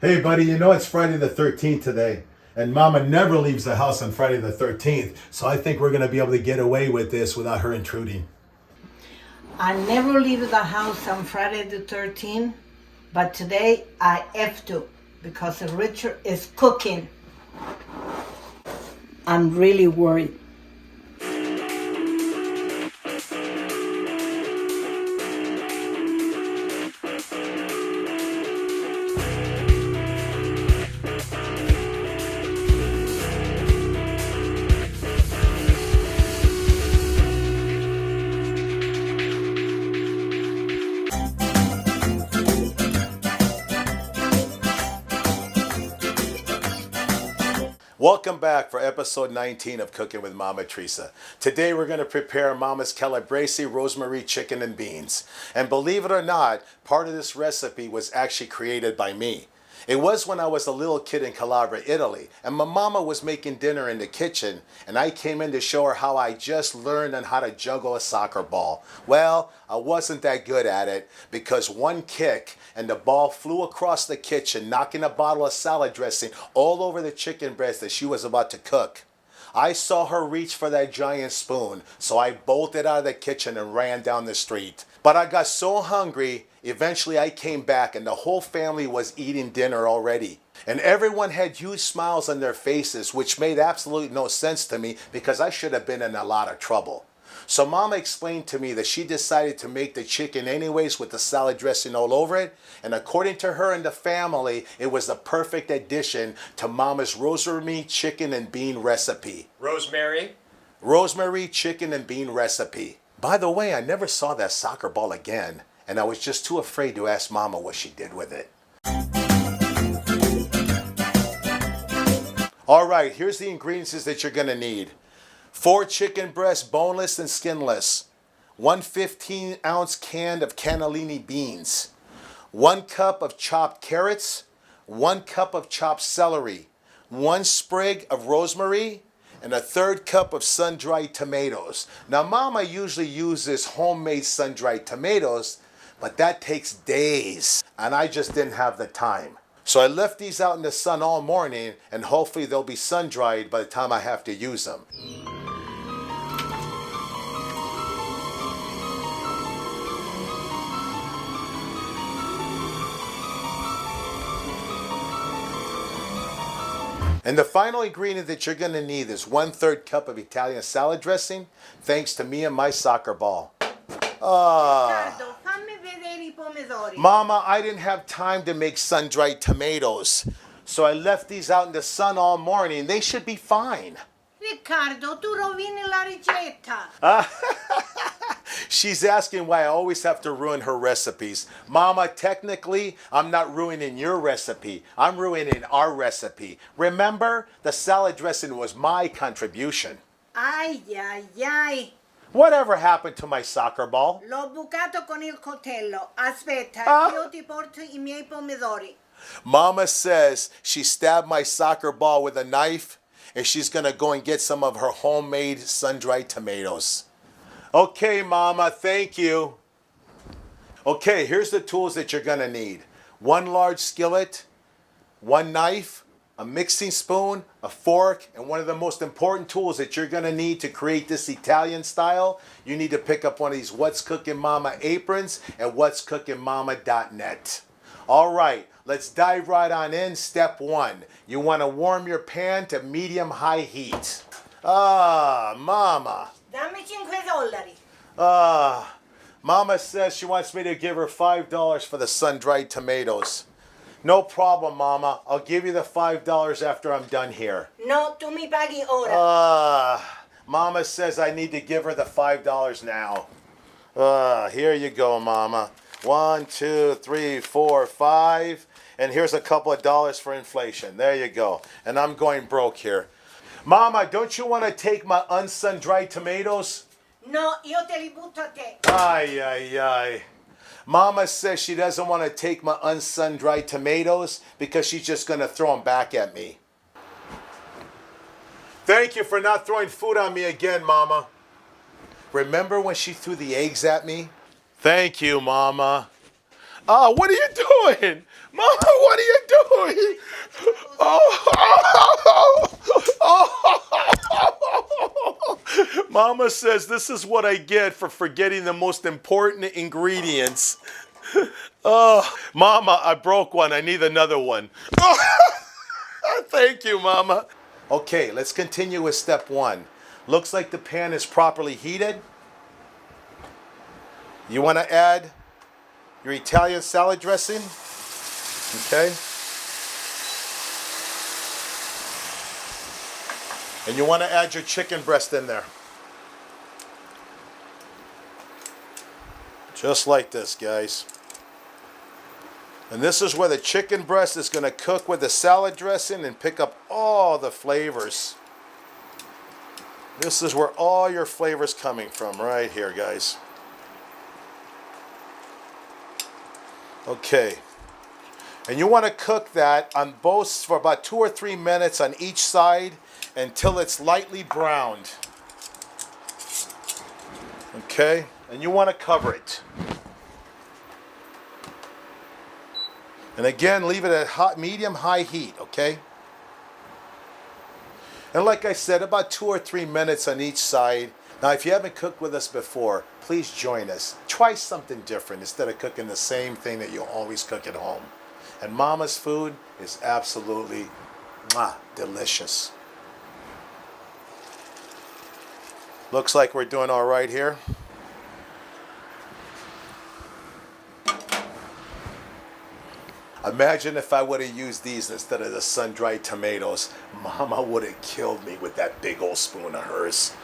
Hey, buddy, you know it's Friday the 13th today, and Mama never leaves the house on Friday the 13th, so I think we're going to be able to get away with this without her intruding. I never leave the house on Friday the 13th, but today I have to because Richard is cooking. I'm really worried. Welcome back for episode 19 of Cooking with Mama Theresa. Today we're going to prepare Mama's Calabrese rosemary chicken and beans. And believe it or not, part of this recipe was actually created by me. It was when I was a little kid in Calabrese, Italy, and my mama was making dinner in the kitchen, and I came in to show her how I just learned on how to juggle a soccer ball. Well, I wasn't that good at it because one kick and the ball flew across the kitchen, knocking a bottle of salad dressing all over the chicken breast that she was about to cook. I saw her reach for that giant spoon, so I bolted out of the kitchen and ran down the street. But I got so hungry, eventually I came back and the whole family was eating dinner already. And everyone had huge smiles on their faces, which made absolutely no sense to me because I should have been in a lot of trouble. So Mama explained to me that she decided to make the chicken anyways with the salad dressing all over it. And according to her and the family, it was the perfect addition to Mama's rosemary chicken and bean recipe. Rosemary chicken and bean recipe. By the way, I never saw that soccer ball again, and I was just too afraid to ask Mama what she did with it. All right, here's the ingredients that you're gonna need. 4 chicken breasts, boneless and skinless. 1 15-ounce can of cannellini beans. 1 cup of chopped carrots. 1 cup of chopped celery. 1 sprig of rosemary. And 1/3 cup of sun-dried tomatoes. Now, Mama usually uses homemade sun-dried tomatoes, but that takes days, and I just didn't have the time. So I left these out in the sun all morning, and hopefully they'll be sun-dried by the time I have to use them. And the final ingredient that you're going to need is 1/3 cup of Italian salad dressing, thanks to me and my soccer ball. Riccardo, fammi vedere I pomodori. Mama, I didn't have time to make sun-dried tomatoes, so I left these out in the sun all morning. They should be fine. Riccardo, tu rovini la ricetta. She's asking why I always have to ruin her recipes. Mama, technically, I'm not ruining your recipe. I'm ruining our recipe. Remember, the salad dressing was my contribution. Ai ai ai. Whatever happened to my soccer ball? L'ho bucato con il coltello. Aspetta, io ti porto I miei pomodori. Mama says she stabbed my soccer ball with a knife, and she's gonna go and get some of her homemade sun-dried tomatoes. Okay, Mama, thank you. Okay, here's the tools that you're gonna need. 1 large skillet, 1 knife, a mixing spoon, a fork, and one of the most important tools that you're gonna need to create this Italian style, you need to pick up one of these What's Cooking Mama aprons at what'scookingmama.net. All right, let's dive right on in. Step 1, you wanna warm your pan to medium-high heat. Mama. Dammi $5. Mama says she wants me to give her $5 for the sun-dried tomatoes. No problem, Mama. I'll give you the $5 after I'm done here. No, tu mi paghi ora. Mama says I need to give her the $5 now. Here you go, Mama. 1, 2, 3, 4, 5. And here's a couple of dollars for inflation. There you go. And I'm going broke here. Mama, don't you want to take my unsun-dried tomatoes? No, io te li butto a te. Ay, ay, ay. Mama says she doesn't want to take my unsun-dried tomatoes because she's just going to throw them back at me. Thank you for not throwing food on me again, Mama. Remember when she threw the eggs at me? Thank you, Mama. What are you doing? Mama, what are you Mama says this is what I get for forgetting the most important ingredients. Oh, Mama, I broke one. I need another one. Thank you, Mama. Okay, let's continue with step one. Looks like the pan is properly heated. You want to add your Italian salad dressing. Okay. And you want to add your chicken breast in there. Just like this, guys. And this is where the chicken breast is going to cook with the salad dressing and pick up all the flavors. This is where all your flavors coming from, right here, guys. Okay. And you want to cook that on both for about 2 or 3 minutes on each side until it's lightly browned. Okay? And you want to cover it. And again, leave it at hot, medium-high heat, okay? And like I said, about 2 or 3 minutes on each side. Now, if you haven't cooked with us before, please join us. Try something different instead of cooking the same thing that you always cook at home. And Mama's food is absolutely delicious. Looks like we're doing all right here. Imagine if I would have used these instead of the sun-dried tomatoes. Mama would have killed me with that big old spoon of hers.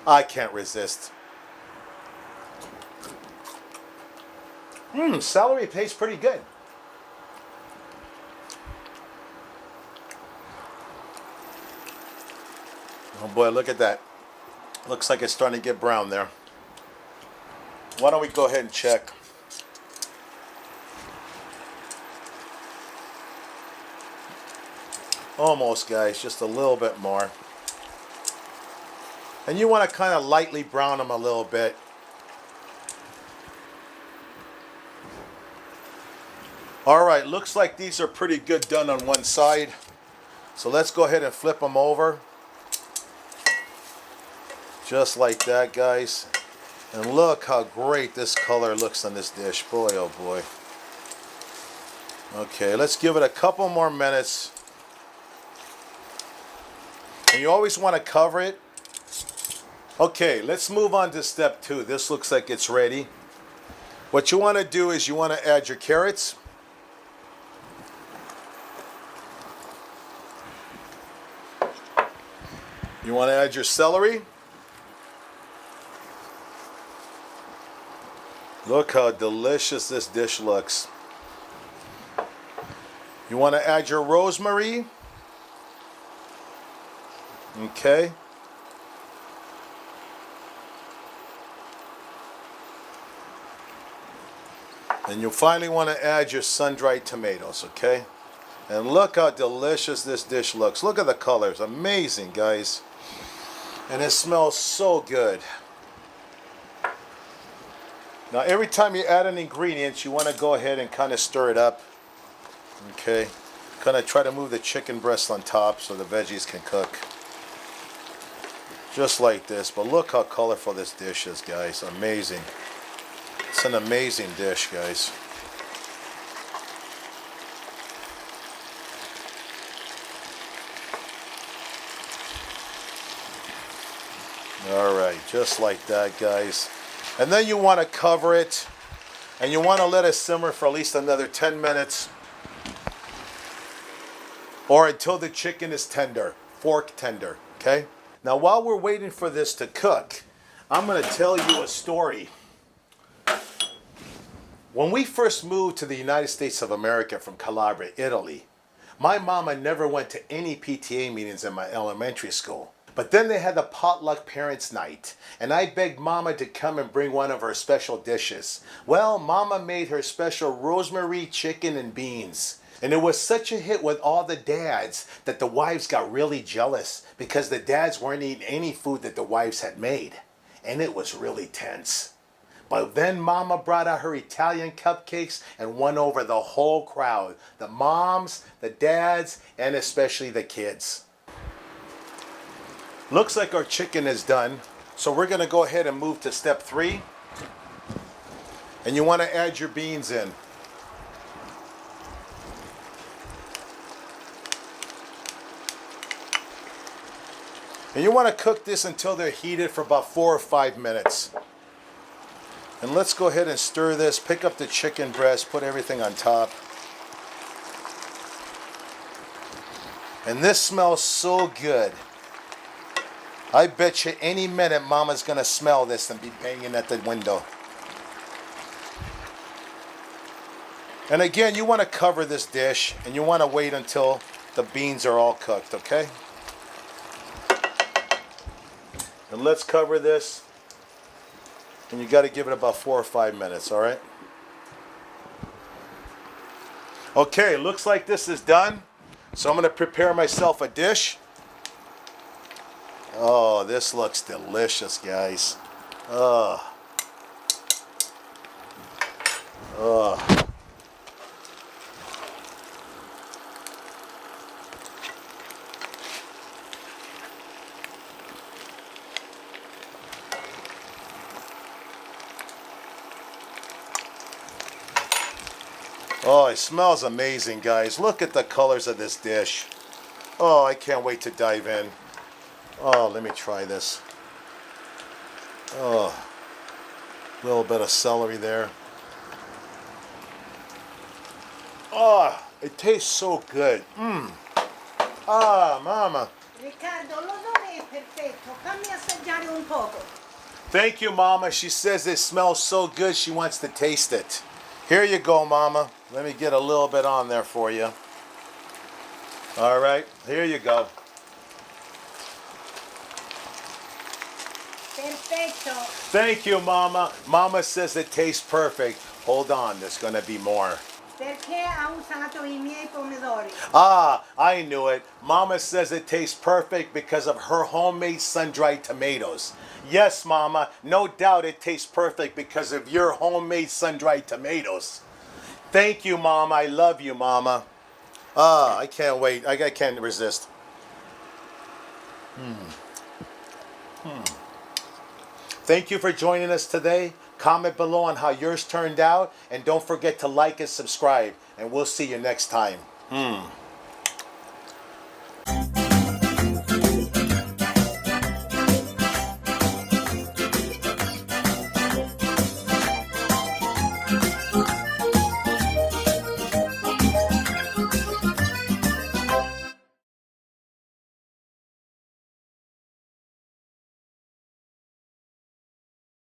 I can't resist. Celery tastes pretty good. Oh boy, look at that. Looks like it's starting to get brown there. Why don't we go ahead and check? Almost, guys, just a little bit more. And you want to kind of lightly brown them a little bit. All right, looks like these are pretty good done on one side. So let's go ahead and flip them over. Just like that, guys. And look how great this color looks on this dish. Boy, oh boy. Okay, let's give it a couple more minutes. And you always want to cover it. Okay, let's move on to step 2. This looks like it's ready. What you want to do is you want to add your carrots. You want to add your celery. Look how delicious this dish looks. You want to add your rosemary. Okay. And you'll finally want to add your sun-dried tomatoes, okay? And look how delicious this dish looks. Look at the colors. Amazing, guys. And it smells so good. Now, every time you add an ingredient, you want to go ahead and kind of stir it up. Okay? Kind of try to move the chicken breast on top so the veggies can cook. Just like this. But look how colorful this dish is, guys. Amazing. It's an amazing dish, guys. Alright, just like that, guys. And then you want to cover it. And you want to let it simmer for at least another 10 minutes. Or until the chicken is tender. Fork tender. Okay? Now, while we're waiting for this to cook, I'm going to tell you a story. When we first moved to the United States of America from Calabrese, Italy, my mama never went to any PTA meetings in my elementary school. But then they had the potluck parents' night, and I begged Mama to come and bring one of her special dishes. Well, Mama made her special rosemary chicken and beans. And it was such a hit with all the dads that the wives got really jealous because the dads weren't eating any food that the wives had made. And it was really tense. But then Mama brought out her Italian cupcakes and won over the whole crowd. The moms, the dads, and especially the kids. Looks like our chicken is done. So we're gonna go ahead and move to step 3. And you wanna add your beans in. And you wanna cook this until they're heated for about 4 or 5 minutes. And let's go ahead and stir this, pick up the chicken breast, put everything on top. And this smells so good. I bet you any minute Mama's gonna smell this and be banging at the window. And again, you wanna cover this dish and you wanna wait until the beans are all cooked, okay? And let's cover this. And you gotta give it about 4 or 5 minutes, all right? Okay, looks like this is done. So I'm gonna prepare myself a dish. Oh, this looks delicious, guys. Oh. Oh. Oh, it smells amazing, guys. Look at the colors of this dish. Oh, I can't wait to dive in. Oh, let me try this. Oh, a little bit of celery there. Oh, it tastes so good. Ah, Mama. Riccardo, l'odore è perfetto. Fammi assaggiare un poco. Thank you, Mama. She says it smells so good she wants to taste it. Here you go, Mama. Let me get a little bit on there for you. All right, here you go. Perfetto. Thank you, Mama. Mama says it tastes perfect. Hold on, there's gonna be more. Perché ha usato I miei pomodori? Ah, I knew it. Mama says it tastes perfect because of her homemade sun-dried tomatoes. Yes, Mama, no doubt it tastes perfect because of your homemade sun-dried tomatoes. Thank you, Mama. I love you, Mama. Ah, I can't wait. I can't resist. Thank you for joining us today. Comment below on how yours turned out. And don't forget to like and subscribe. And we'll see you next time.